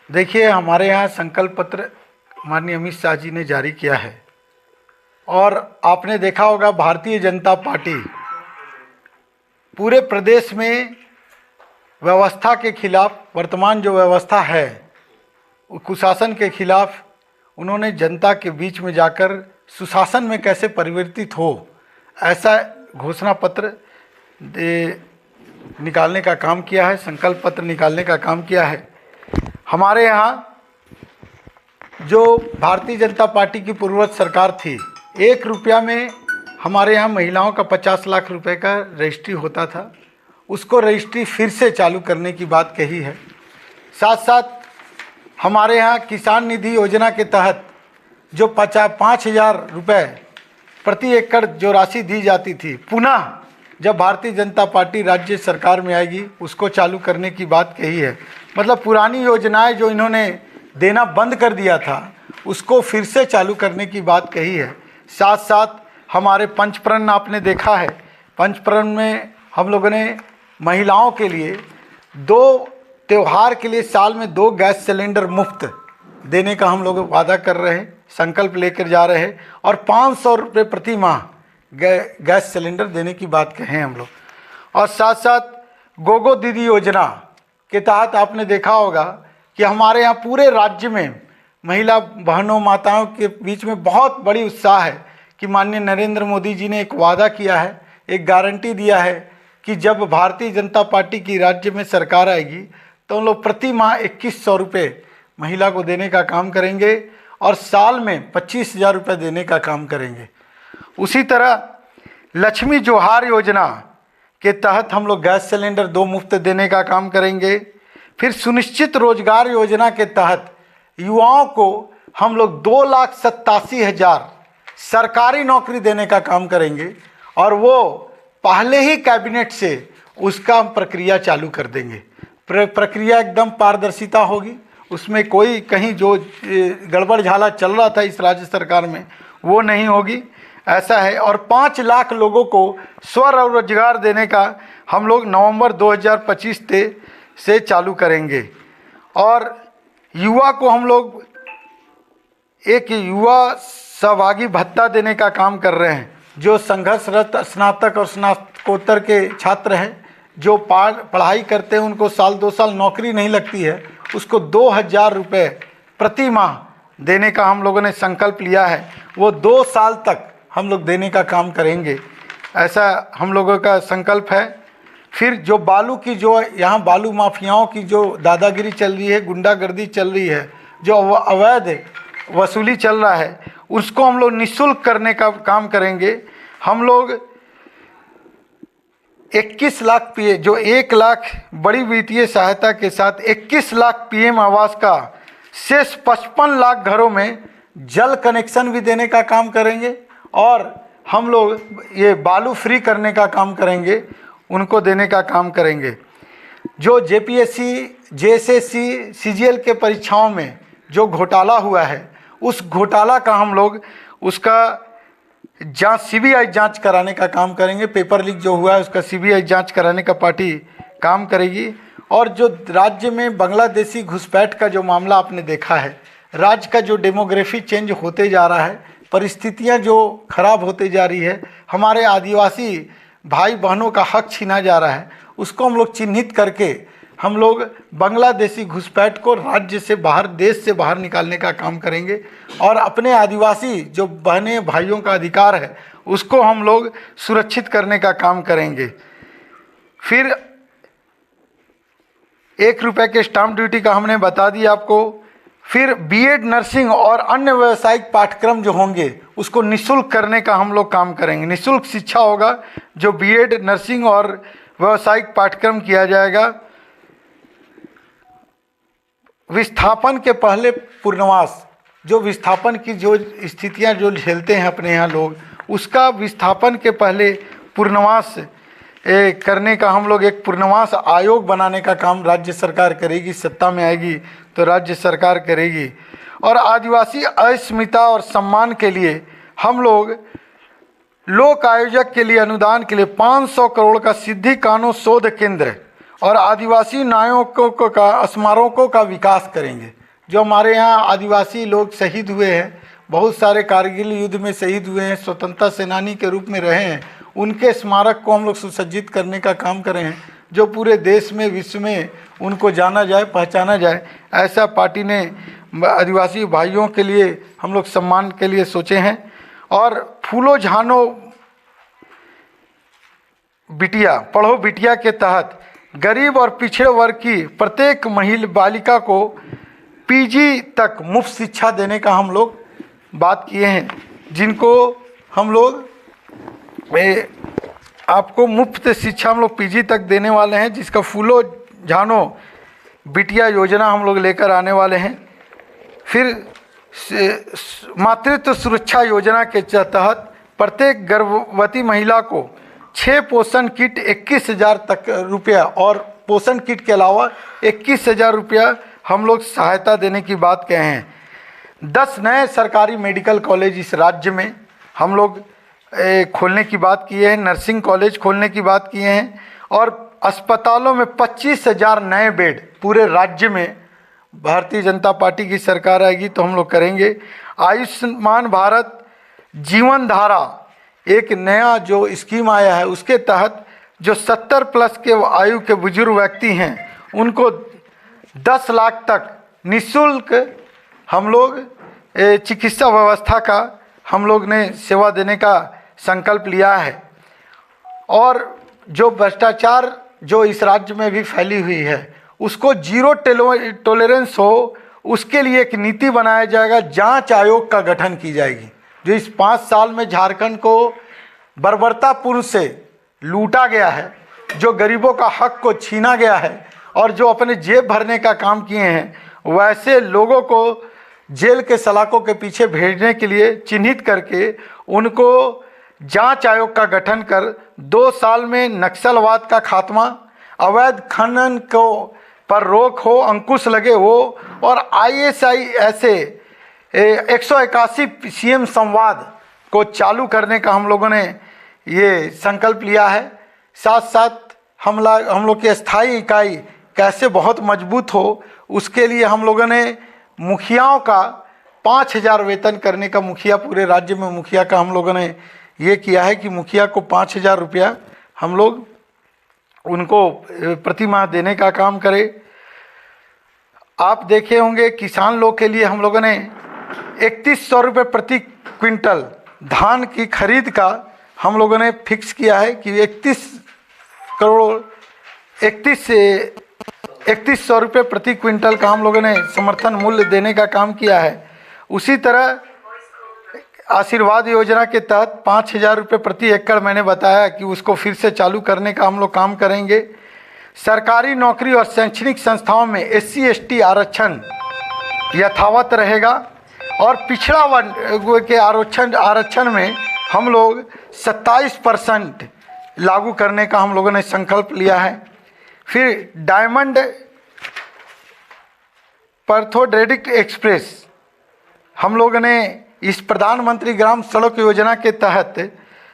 देखिए, हमारे यहाँ संकल्प पत्र माननीय अमित शाह जी ने जारी किया है और आपने देखा होगा भारतीय जनता पार्टी पूरे प्रदेश में व्यवस्था के खिलाफ, वर्तमान जो व्यवस्था है कुशासन के खिलाफ उन्होंने जनता के बीच में जाकर सुशासन में कैसे परिवर्तित हो, ऐसा घोषणा पत्र निकालने का काम किया है, संकल्प पत्र निकालने का काम किया है। हमारे यहाँ जो भारतीय जनता पार्टी की पूर्ववर्ती सरकार थी, 1 रुपया में हमारे यहाँ महिलाओं का 50 लाख रुपए का रजिस्ट्री होता था, उसको रजिस्ट्री फिर से चालू करने की बात कही है। साथ साथ हमारे यहाँ किसान निधि योजना के तहत जो 5,000 रुपये प्रति एकड़ जो राशि दी जाती थी, पुनः जब भारतीय जनता पार्टी राज्य सरकार में आएगी उसको चालू करने की बात कही है। मतलब पुरानी योजनाएं जो इन्होंने देना बंद कर दिया था उसको फिर से चालू करने की बात कही है। साथ साथ हमारे पंचप्रण आपने देखा है, पंचप्रण में हम लोगों ने महिलाओं के लिए 2 त्यौहार के लिए साल में 2 गैस सिलेंडर मुफ्त देने का हम लोग वादा कर रहे हैं, संकल्प लेकर जा रहे हैं और 500 रुपये प्रति माह गैस सिलेंडर देने की बात कहें हम लोग। और साथ साथ गोगो दीदी योजना के तहत आपने देखा होगा कि हमारे यहाँ पूरे राज्य में महिला बहनों माताओं के बीच में बहुत बड़ी उत्साह है कि माननीय नरेंद्र मोदी जी ने एक वादा किया है, एक गारंटी दिया है कि जब भारतीय जनता पार्टी की राज्य में सरकार आएगी तो हम लोग प्रति माह 2100 रुपये महिला को देने का काम करेंगे और साल में 25,000 रुपये देने का काम करेंगे। उसी तरह लक्ष्मी जोहार योजना के तहत हम लोग गैस सिलेंडर 2 मुफ्त देने का काम करेंगे। फिर सुनिश्चित रोजगार योजना के तहत युवाओं को हम लोग 2,87,000 सरकारी नौकरी देने का काम करेंगे और वो पहले ही कैबिनेट से उसका प्रक्रिया चालू कर देंगे। प्रक्रिया एकदम पारदर्शिता होगी, उसमें कोई कहीं जो गड़बड़ झाला चल रहा था इस राज्य सरकार में वो नहीं होगी, ऐसा है। और 5 लाख लोगों को स्वरोजगार देने का हम लोग नवंबर 2025 से चालू करेंगे। और युवा को हम लोग एक युवा सहभागी भत्ता देने का काम कर रहे हैं। जो संघर्षरत स्नातक और स्नातकोत्तर के छात्र हैं जो पढ़ाई करते हैं, उनको साल 2 साल नौकरी नहीं लगती है, उसको 2,000 रुपये प्रति माह देने का हम लोगों ने संकल्प लिया है। वो 2 साल तक हम लोग देने का काम करेंगे, ऐसा हम लोगों का संकल्प है। फिर जो बालू की, जो यहाँ बालू माफियाओं की जो दादागिरी चल रही है, गुंडागर्दी चल रही है, जो अवैध वसूली चल रहा है, उसको हम लोग निःशुल्क करने का काम करेंगे। हम लोग 21 लाख जो 1 लाख बड़ी वित्तीय सहायता के साथ 21 लाख PM आवास का शेष 55 लाख घरों में जल कनेक्शन भी देने का काम करेंगे और हम लोग ये बालू फ्री करने का काम करेंगे, उनको देने का काम करेंगे। जो JPSC, JSSC, CGL के परीक्षाओं में जो घोटाला हुआ है, उस घोटाला का हम लोग उसका जांच CBI जांच कराने का काम करेंगे। पेपर लीक जो हुआ है उसका CBI जांच कराने का पार्टी काम करेगी। और जो राज्य में बांग्लादेशी घुसपैठ का जो मामला आपने देखा है, राज्य का जो डेमोग्राफी चेंज होते जा रहा है, परिस्थितियां जो खराब होते जा रही है, हमारे आदिवासी भाई बहनों का हक छीना जा रहा है, उसको हम लोग चिन्हित करके हम लोग बांग्लादेशी घुसपैठ को राज्य से बाहर, देश से बाहर निकालने का काम करेंगे और अपने आदिवासी जो बहनें भाइयों का अधिकार है उसको हम लोग सुरक्षित करने का काम करेंगे। फिर 1 रुपये के स्टाम्प ड्यूटी का हमने बता दिया आपको। फिर B.Ed नर्सिंग और अन्य व्यावसायिक पाठ्यक्रम जो होंगे उसको निःशुल्क करने का हम लोग काम करेंगे। निःशुल्क शिक्षा होगा, जो B.Ed नर्सिंग और व्यावसायिक पाठ्यक्रम किया जाएगा। विस्थापन के पहले पुनर्वास, जो विस्थापन की जो स्थितियां जो झेलते हैं अपने यहाँ लोग, उसका विस्थापन के पहले पुनर्वास करने का हम लोग एक पुनर्वास आयोग बनाने का काम राज्य सरकार करेगी, सत्ता में आएगी तो राज्य सरकार करेगी। और आदिवासी अस्मिता और सम्मान के लिए हम लोग लोक आयोजक के लिए अनुदान के लिए 500 करोड़ का सिद्धि कानू शोध केंद्र और आदिवासी नायकों का स्मारकों का विकास करेंगे। जो हमारे यहाँ आदिवासी लोग शहीद हुए हैं, बहुत सारे कारगिल युद्ध में शहीद हुए हैं, स्वतंत्रता सेनानी के रूप में रहे हैं, उनके स्मारक को हम लोग सुसज्जित करने का काम कर रहे हैं, जो पूरे देश में विश्व में उनको जाना जाए, पहचाना जाए। ऐसा पार्टी ने आदिवासी भाइयों के लिए हम लोग सम्मान के लिए सोचे हैं। और फूलो झानो बिटिया पढ़ो बिटिया के तहत गरीब और पिछड़े वर्ग की प्रत्येक महिला बालिका को पीजी तक मुफ्त शिक्षा देने का हम लोग बात किए हैं, जिनको हम लोग आपको मुफ्त शिक्षा हम लोग पीजी तक देने वाले हैं, जिसका फूलो झानो बिटिया योजना हम लोग लेकर आने वाले हैं। फिर मातृत्व सुरक्षा योजना के तहत प्रत्येक गर्भवती महिला को 6 पोषण किट 21,000 तक रुपया और पोषण किट के अलावा 21,000 रुपया हम लोग सहायता देने की बात कहे हैं। 10 नए सरकारी मेडिकल कॉलेज इस राज्य में हम लोग खोलने की बात की है, नर्सिंग कॉलेज खोलने की बात किए हैं, और अस्पतालों में 25,000 नए बेड पूरे राज्य में भारतीय जनता पार्टी की सरकार आएगी तो हम लोग करेंगे। आयुष्मान भारत जीवन धारा एक नया जो स्कीम आया है, उसके तहत जो 70 प्लस के आयु के बुजुर्ग व्यक्ति हैं उनको 10 लाख तक निःशुल्क हम लोग चिकित्सा व्यवस्था का हम लोग ने सेवा देने का संकल्प लिया है। और जो भ्रष्टाचार जो इस राज्य में भी फैली हुई है उसको जीरो टॉलरेंस हो, उसके लिए एक नीति बनाया जाएगा। जांच आयोग का गठन की जाएगी। जो इस 5 साल में झारखंड को बर्बरतापूर्ण से लूटा गया है, जो गरीबों का हक को छीना गया है और जो अपने जेब भरने का काम किए हैं, वैसे लोगों को जेल के सलाखों के पीछे भेजने के लिए चिन्हित करके उनको जांच आयोग का गठन कर 2 साल में नक्सलवाद का खात्मा, अवैध खनन को पर रोक हो, अंकुश लगे हो, और ISI ऐसे 181 CM संवाद को चालू करने का हम लोगों ने ये संकल्प लिया है। साथ साथ हम लोग की स्थायी इकाई कैसे बहुत मजबूत हो, उसके लिए हम लोगों ने मुखियाओं का 5,000 वेतन करने का, मुखिया पूरे राज्य में मुखिया का हम लोगों ने ये किया है कि मुखिया को 5,000 रुपया हम लोग उनको प्रति माह देने का काम करें। आप देखे होंगे किसान लोग के लिए हम लोगों ने 3100 रुपये प्रति क्विंटल धान की खरीद का हम लोगों ने फिक्स किया है कि 3100 रुपये प्रति क्विंटल का हम लोगों ने समर्थन मूल्य देने का काम किया है। उसी तरह आशीर्वाद योजना के तहत 5,000 रुपये प्रति एकड़ मैंने बताया कि उसको फिर से चालू करने का हम लोग काम करेंगे। सरकारी नौकरी और शैक्षणिक संस्थाओं में SC ST आरक्षण यथावत रहेगा और पिछड़ा वर्ग के आरक्षण में हम लोग 27% लागू करने का हम लोगों ने संकल्प लिया है। फिर डायमंड पर्थोडेटिक एक्सप्रेस हम लोगों ने इस प्रधानमंत्री ग्राम सड़क योजना के तहत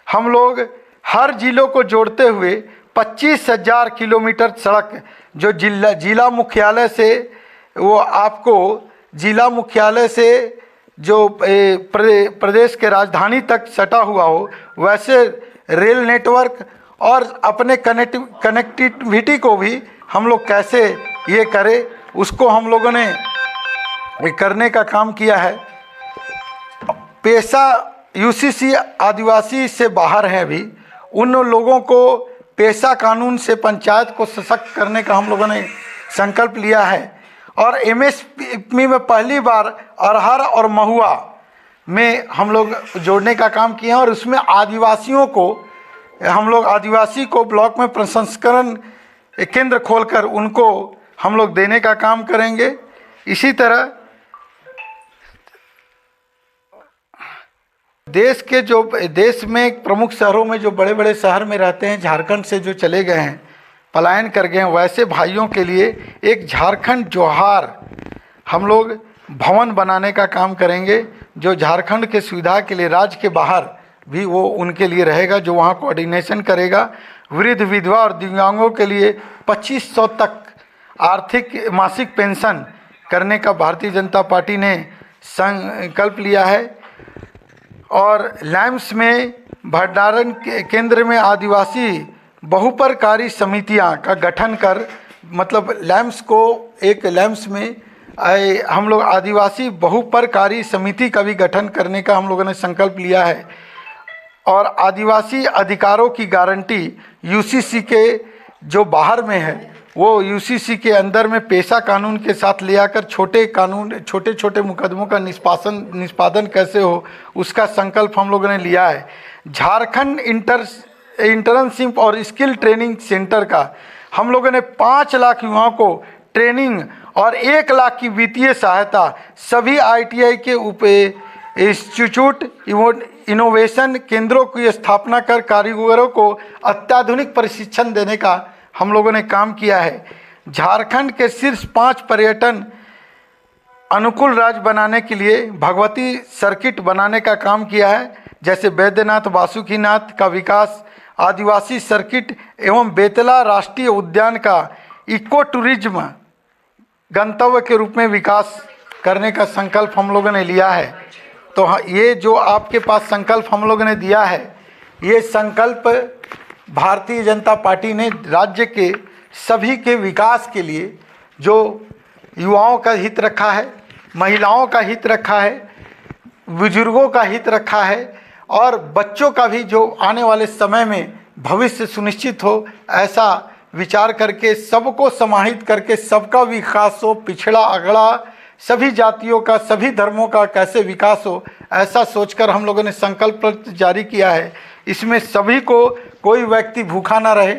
हम लोग हर जिलों को जोड़ते हुए 25,000 किलोमीटर सड़क जो जिला मुख्यालय से वो आपको जिला मुख्यालय से जो प्रदेश के राजधानी तक सटा हुआ हो, वैसे रेल नेटवर्क और अपने कनेक्टिविटी को भी हम लोग कैसे ये करें, उसको हम लोगों ने करने का काम किया है। पेशा UCC आदिवासी से बाहर हैं भी, उन लोगों को पेशा कानून से पंचायत को सशक्त करने का हम लोगों ने संकल्प लिया है। और MSP में पहली बार अरहर और महुआ में हम लोग जोड़ने का काम किए हैं और उसमें आदिवासियों को हम लोग आदिवासी को ब्लॉक में प्रसंस्करण केंद्र खोलकर उनको हम लोग देने का काम करेंगे। इसी तरह देश में प्रमुख शहरों में जो बड़े बड़े शहर में रहते हैं, झारखंड से जो चले गए हैं, पलायन कर गए हैं, वैसे भाइयों के लिए एक झारखंड जोहार हम लोग भवन बनाने का काम करेंगे, जो झारखंड के सुविधा के लिए राज्य के बाहर भी वो उनके लिए रहेगा, जो वहाँ कोऑर्डिनेशन करेगा। वृद्ध विधवा और दिव्यांगों के लिए 2500 तक आर्थिक मासिक पेंशन करने का भारतीय जनता पार्टी ने संकल्प लिया है। और लैम्स में भंडारण केंद्र में आदिवासी बहुपरकारी समितियां का गठन कर, मतलब लैम्स को एक लैम्स में हम लोग आदिवासी बहुपरकारी समिति का भी गठन करने का हम लोगों ने संकल्प लिया है। और आदिवासी अधिकारों की गारंटी यूसीसी के जो बाहर में है वो यूसीसी के अंदर में पेशा कानून के साथ ले आकर छोटे छोटे मुकदमों का निष्पादन कैसे हो, उसका संकल्प हम लोगों ने लिया है। झारखंड इंटर्नशिप और स्किल ट्रेनिंग सेंटर का हम लोगों ने 5 लाख युवाओं को ट्रेनिंग और 1 लाख की वित्तीय सहायता सभी ITI के इंस्टीट्यूट इनोवेशन केंद्रों की स्थापना कर कारीगरों को अत्याधुनिक प्रशिक्षण देने का हम लोगों ने काम किया है। झारखंड के शीर्ष 5 पर्यटन अनुकूल राज्य बनाने के लिए भगवती सर्किट बनाने का काम किया है, जैसे बैद्यनाथ वासुकीनाथ का विकास, आदिवासी सर्किट एवं बेतला राष्ट्रीय उद्यान का इको टूरिज्म गंतव्य के रूप में विकास करने का संकल्प हम लोगों ने लिया है। तो ये जो आपके पास संकल्प हम लोगों ने दिया है, ये संकल्प भारतीय जनता पार्टी ने राज्य के सभी के विकास के लिए जो युवाओं का हित रखा है, महिलाओं का हित रखा है, बुजुर्गों का हित रखा है और बच्चों का भी जो आने वाले समय में भविष्य सुनिश्चित हो, ऐसा विचार करके सबको समाहित करके सबका विकास हो, पिछड़ा अगड़ा सभी जातियों का, सभी धर्मों का कैसे विकास हो, ऐसा सोचकर हम लोगों ने संकल्प पत्र जारी किया है। इसमें सभी को, कोई व्यक्ति भूखा ना रहे,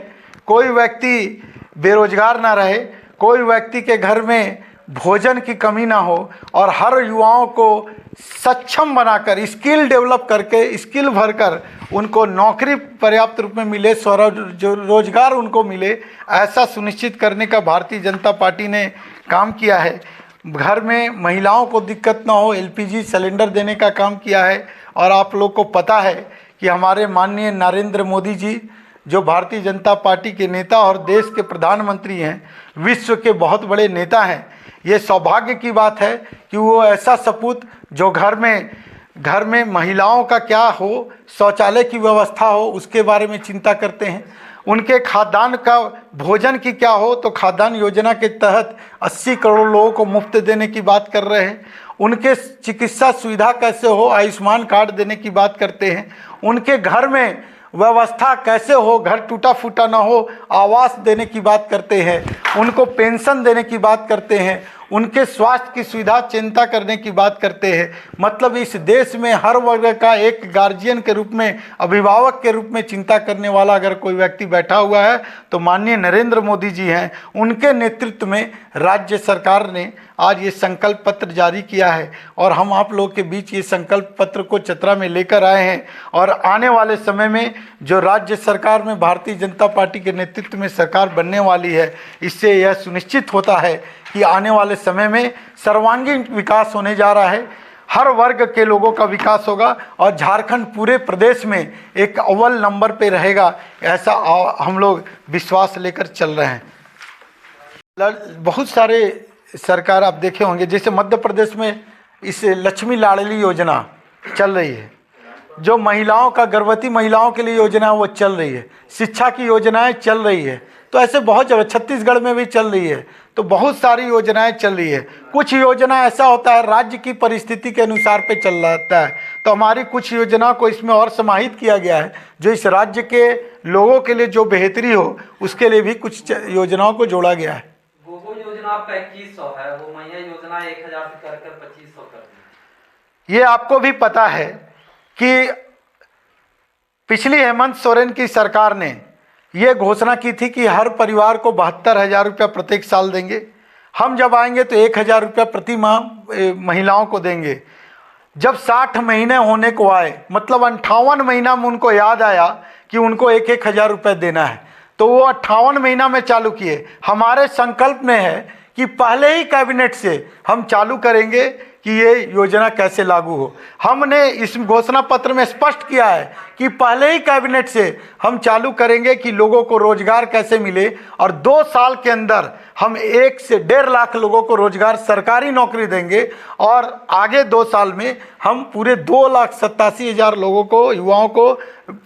कोई व्यक्ति बेरोजगार ना रहे, कोई व्यक्ति के घर में भोजन की कमी ना हो और हर युवाओं को सक्षम बनाकर स्किल डेवलप करके स्किल भरकर उनको नौकरी पर्याप्त रूप में मिले, रोजगार उनको मिले, ऐसा सुनिश्चित करने का भारतीय जनता पार्टी ने काम किया है। घर में महिलाओं को दिक्कत ना हो, LPG सिलेंडर देने का काम किया है। और आप लोग को पता है कि हमारे माननीय नरेंद्र मोदी जी जो भारतीय जनता पार्टी के नेता और देश के प्रधानमंत्री हैं, विश्व के बहुत बड़े नेता हैं, ये सौभाग्य की बात है कि वो ऐसा सपूत जो घर में महिलाओं का क्या हो, शौचालय की व्यवस्था हो, उसके बारे में चिंता करते हैं। उनके खाद्यान्न का भोजन की क्या हो, तो खाद्यान्न योजना के तहत 80 करोड़ लोगों को मुफ्त देने की बात कर रहे हैं। उनके चिकित्सा सुविधा कैसे हो, आयुष्मान कार्ड देने की बात करते हैं। उनके घर में व्यवस्था कैसे हो, घर टूटा फूटा ना हो, आवास देने की बात करते हैं, उनको पेंशन देने की बात करते हैं, उनके स्वास्थ्य की सुविधा चिंता करने की बात करते हैं। मतलब इस देश में हर वर्ग का एक गार्जियन के रूप में, अभिभावक के रूप में चिंता करने वाला अगर कोई व्यक्ति बैठा हुआ है तो माननीय नरेंद्र मोदी जी हैं। उनके नेतृत्व में राज्य सरकार ने आज ये संकल्प पत्र जारी किया है और हम आप लोग के बीच ये संकल्प पत्र को चतरा में लेकर आए हैं। और आने वाले समय में जो राज्य सरकार में भारतीय जनता पार्टी के नेतृत्व में सरकार बनने वाली है, इससे यह सुनिश्चित होता है कि आने वाले समय में सर्वांगीण विकास होने जा रहा है, हर वर्ग के लोगों का विकास होगा और झारखंड पूरे प्रदेश में एक अव्वल नंबर पे रहेगा, ऐसा हम लोग विश्वास लेकर चल रहे हैं। बहुत सारे सरकार आप देखे होंगे, जैसे मध्य प्रदेश में इस लक्ष्मी लाडली योजना चल रही है, जो महिलाओं का, गर्भवती महिलाओं के लिए योजना वो चल रही है, शिक्षा की योजनाएं चल रही है। तो ऐसे बहुत जगह, छत्तीसगढ़ में भी चल रही है, तो बहुत सारी योजनाएं चल रही है। कुछ योजना ऐसा होता है राज्य की परिस्थिति के अनुसार पे चल रहता है, तो हमारी कुछ योजना को इसमें और समाहित किया गया है जो इस राज्य के लोगों के लिए जो बेहतरी हो, उसके लिए भी कुछ योजनाओं को जोड़ा गया है। वो योजना आपका 2100 है, वो मैया योजना 1000 से कर 2500 कर दी। ये आपको भी पता है कि पिछली हेमंत सोरेन की सरकार ने ये घोषणा की थी कि हर परिवार को 72,000 रुपया प्रत्येक साल देंगे। हम जब आएंगे तो 1,000 रुपया प्रति माह महिलाओं को देंगे। जब 60 महीने होने को आए, मतलब 58 महीना में उनको याद आया कि उनको 1,000 रुपया देना है, तो वो 58 महीना में चालू किए। हमारे संकल्प में है कि पहले ही कैबिनेट से हम चालू करेंगे कि ये योजना कैसे लागू हो। हमने इस घोषणा पत्र में स्पष्ट किया है कि पहले ही कैबिनेट से हम चालू करेंगे कि लोगों को रोजगार कैसे मिले, और 2 साल के अंदर हम 1 से 1.5 लाख लोगों को रोजगार सरकारी नौकरी देंगे, और आगे 2 साल में हम पूरे 2,87,000 लोगों को, युवाओं को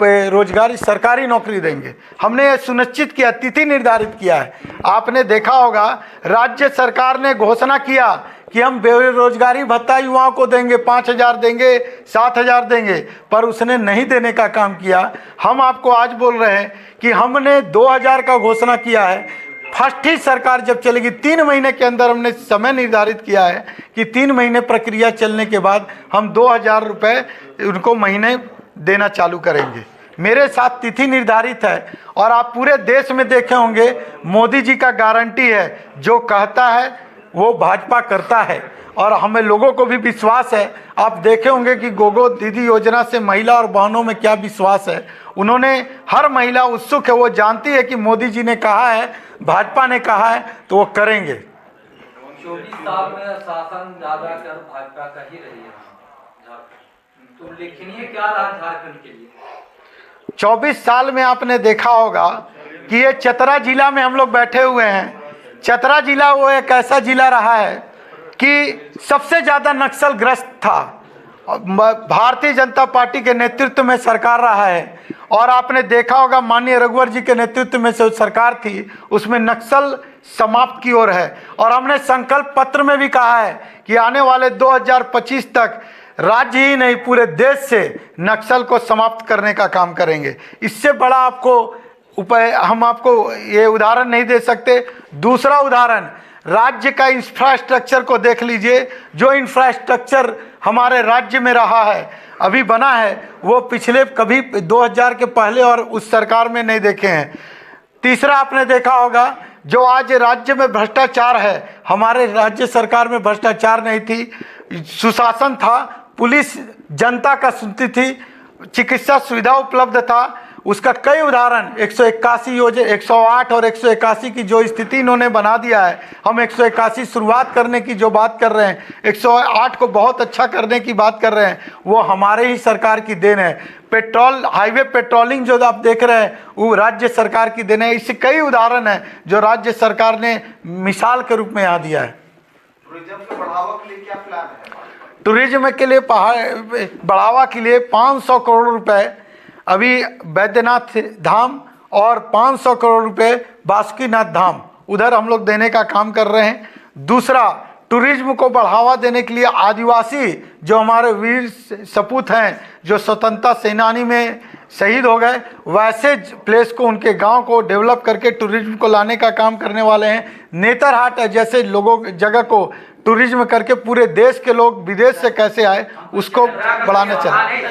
रोजगार सरकारी नौकरी देंगे। हमने यह सुनिश्चित किया, तिथि निर्धारित किया है। आपने देखा होगा राज्य सरकार ने घोषणा किया कि हम बेरोजगारी भत्ता युवाओं को देंगे, 5,000 देंगे, 7,000 देंगे, पर उसने नहीं देने का काम किया। हम आपको आज बोल रहे हैं कि हमने 2,000 का घोषणा किया है। फर्स्ट ही सरकार जब चलेगी 3 महीने के अंदर हमने समय निर्धारित किया है कि 3 महीने प्रक्रिया चलने के बाद हम 2,000 रुपये उनको महीने देना चालू करेंगे। मेरे साथ तिथि निर्धारित है, और आप पूरे देश में देखे होंगे मोदी जी का गारंटी है, जो कहता है वो भाजपा करता है, और हमें लोगों को भी विश्वास है। आप देखे होंगे कि गोगो दीदी योजना से महिला और बहनों में क्या विश्वास है। उन्होंने, हर महिला उत्सुक है, वो जानती है कि मोदी जी ने कहा है, भाजपा ने कहा है, तो वो करेंगे। 24 साल में शासन ज्यादातर भाजपा का ही रही है झारखंड, तो उल्लेखनीय क्या रहा झारखंड के लिए? 24 साल में आपने देखा होगा कि ये चतरा जिला में हम लोग बैठे हुए हैं। चतरा जिला वो एक ऐसा जिला रहा है कि सबसे ज़्यादा नक्सल ग्रस्त था। भारतीय जनता पार्टी के नेतृत्व में सरकार रहा है, और आपने देखा होगा माननीय रघुवर जी के नेतृत्व में जो सरकार थी उसमें नक्सल समाप्त की ओर है। और हमने संकल्प पत्र में भी कहा है कि आने वाले 2025 तक राज्य ही नहीं पूरे देश से नक्सल को समाप्त करने का काम करेंगे। इससे बड़ा आपको उपाय हम आपको ये उदाहरण नहीं दे सकते। दूसरा उदाहरण, राज्य का इंफ्रास्ट्रक्चर को देख लीजिए। जो इंफ्रास्ट्रक्चर हमारे राज्य में रहा है, अभी बना है, वो पिछले कभी 2000 के पहले और उस सरकार में नहीं देखे हैं। तीसरा, आपने देखा होगा जो आज राज्य में भ्रष्टाचार है, हमारे राज्य सरकार में भ्रष्टाचार नहीं थी, सुशासन था, पुलिस जनता का सुनती थी, चिकित्सा सुविधा उपलब्ध था। उसका कई उदाहरण 181 योजना, 108 और 181 की जो स्थिति इन्होंने बना दिया है। हम 181 शुरुआत करने की जो बात कर रहे हैं, 108 को बहुत अच्छा करने की बात कर रहे हैं, वो हमारे ही सरकार की देन है। पेट्रोल, हाईवे पेट्रोलिंग जो आप देख रहे हैं, वो राज्य सरकार की देन है। इससे कई उदाहरण है जो राज्य सरकार ने मिसाल के रूप में यहाँ दिया है। टूरिज्म के बढ़ावा के लिए क्या प्लान है? टूरिज्म के लिए बढ़ावा के लिए 500 करोड़ रुपए अभी बैद्यनाथ धाम और 500 करोड़ रुपए बासुकीनाथ धाम, उधर हम लोग देने का काम कर रहे हैं। दूसरा, टूरिज्म को बढ़ावा देने के लिए आदिवासी जो हमारे वीर सपूत हैं, जो स्वतंत्रता सेनानी में शहीद हो गए, वैसे प्लेस को, उनके गांव को डेवलप करके टूरिज्म को लाने का काम करने वाले हैं। नेतरहाट जैसे लोगों जगह को टूरिज्म करके पूरे देश के लोग विदेश से कैसे आए उसको बढ़ाना चाहिए।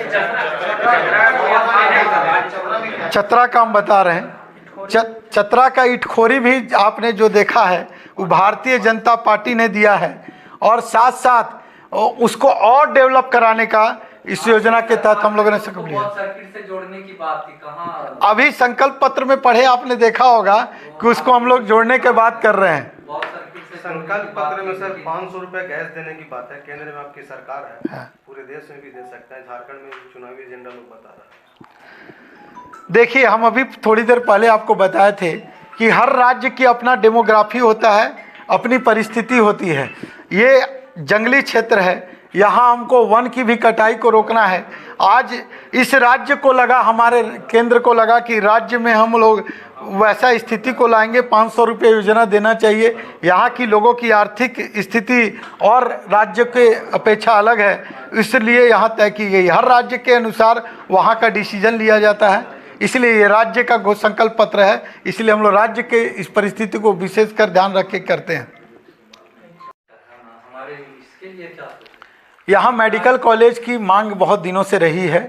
चतरा का हम बता रहे हैं, चतरा का इटखोरी भी आपने जो देखा है वो भारतीय जनता पार्टी ने दिया है, और साथ साथ उसको और डेवलप कराने का इस योजना के तहत हम लोगों ने संकल्प लिया। सर्किट से जोड़ने की बात थी, कहाँ अभी संकल्प पत्र में पढ़े आपने देखा होगा कि उसको हम लोग जोड़ने के बात कर रहे हैं। संकल्प पत्र में सर 500 रुपए गैस देने की बात है। केंद्र में आपकी सरकार है, हाँ। पूरे देश में भी दे सकता है। झारखंड में चुनावी एजेंडा लोग बता रहा है। देखिए, हम अभी थोड़ी देर पहले आपको बताए थे कि हर राज्य की अपना डेमोग्राफी होता है, अपनी परिस्थिति होती है। ये जंगली क्षेत्र है, यहाँ हमको वन की भी कटाई को रोकना है। आज इस राज्य को लगा, हमारे केंद्र को लगा कि राज्य में हम लोग वैसा स्थिति को लाएंगे, 500 रुपये योजना देना चाहिए। यहाँ की लोगों की आर्थिक स्थिति और राज्य के अपेक्षा अलग है, इसलिए यहाँ तय की गई। हर राज्य के अनुसार वहाँ का डिसीजन लिया जाता है, इसलिए ये राज्य का संकल्प पत्र है। इसलिए हम लोग राज्य के इस परिस्थिति को विशेषकर ध्यान रख के करते हैं। हमारे इसके लिए क्या यहाँ मेडिकल कॉलेज की मांग बहुत दिनों से रही है।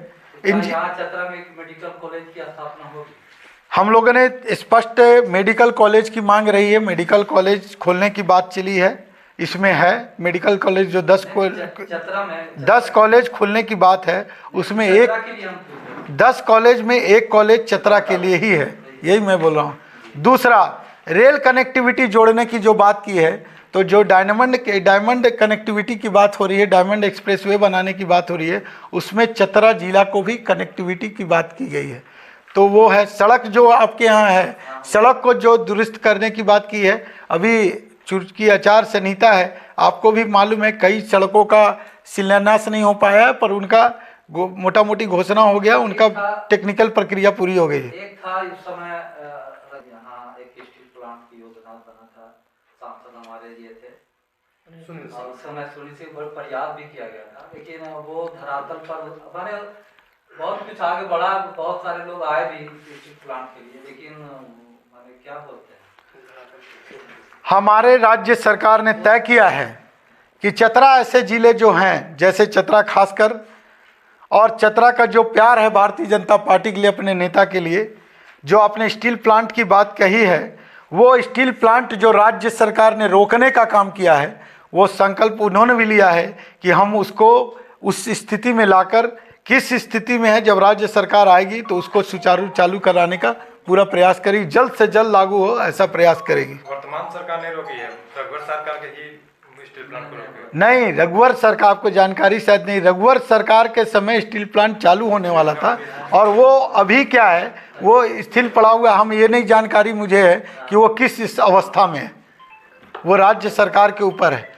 यहाँ चतरा में एक मेडिकल कॉलेज की स्थापना होगी। हम लोगों ने स्पष्ट मेडिकल कॉलेज की मांग रही है, मेडिकल कॉलेज खोलने की बात चली है। इसमें है मेडिकल कॉलेज जो 10 कॉलेज खोलने की बात है, उसमें एक 10 कॉलेज में एक कॉलेज चतरा के लिए ही है, यही मैं बोल रहा हूँ। दूसरा, रेल कनेक्टिविटी जोड़ने की जो बात की है, तो जो डायमंड कनेक्टिविटी की बात हो रही है, डायमंड एक्सप्रेसवे बनाने की बात हो रही है, उसमें चतरा जिला को भी कनेक्टिविटी की बात की गई है। तो वो है सड़क जो आपके यहाँ है, सड़क को जो दुरुस्त करने की बात की है। अभी चूंकि आचार संहिता है, आपको भी मालूम है कई सड़कों का शिलान्यास नहीं हो पाया है, पर उनका मोटा मोटी घोषणा हो गया, उनका टेक्निकल प्रक्रिया पूरी हो गई है। एक था इस समय यहाँ एक स्टील प्लांट की योजना बना था, सांसद हमारे ये थे और उस समय सुनी से बड़ा प्रयास भी किया गया था, लेकिन वो धरातल पर माने बहुत कुछ आगे बढ़ा, बहुत सारे लोग आए भी स्टील प्लांट के लिए, लेकिन माने क्या बोलते हैं, हमारे राज्य सरकार ने तय किया है कि चतरा ऐसे जिले जो हैं, जैसे चतरा खासकर, और चतरा का जो प्यार है भारतीय जनता पार्टी के लिए, अपने नेता के लिए, जो आपने स्टील प्लांट की बात कही है, वो स्टील प्लांट जो राज्य सरकार ने रोकने का काम किया है, वो संकल्प उन्होंने भी लिया है कि हम उसको उस स्थिति में लाकर, किस स्थिति में है जब राज्य सरकार आएगी तो उसको सुचारू चालू कराने का पूरा प्रयास करेगी, जल्द से जल्द लागू हो ऐसा प्रयास करेगी। वर्तमान सरकार ने रोकी है, रघुवर सरकार के ही स्टील प्लांट को रोके। नहीं, रघुवर सरकार, आपको जानकारी शायद नहीं, रघुवर सरकार के समय स्टील प्लांट चालू होने वाला था और वो अभी क्या है, वो स्थिर पड़ा हुआ, हम ये नहीं जानकारी मुझे है कि वो किस अवस्था में है, वो राज्य सरकार के ऊपर है।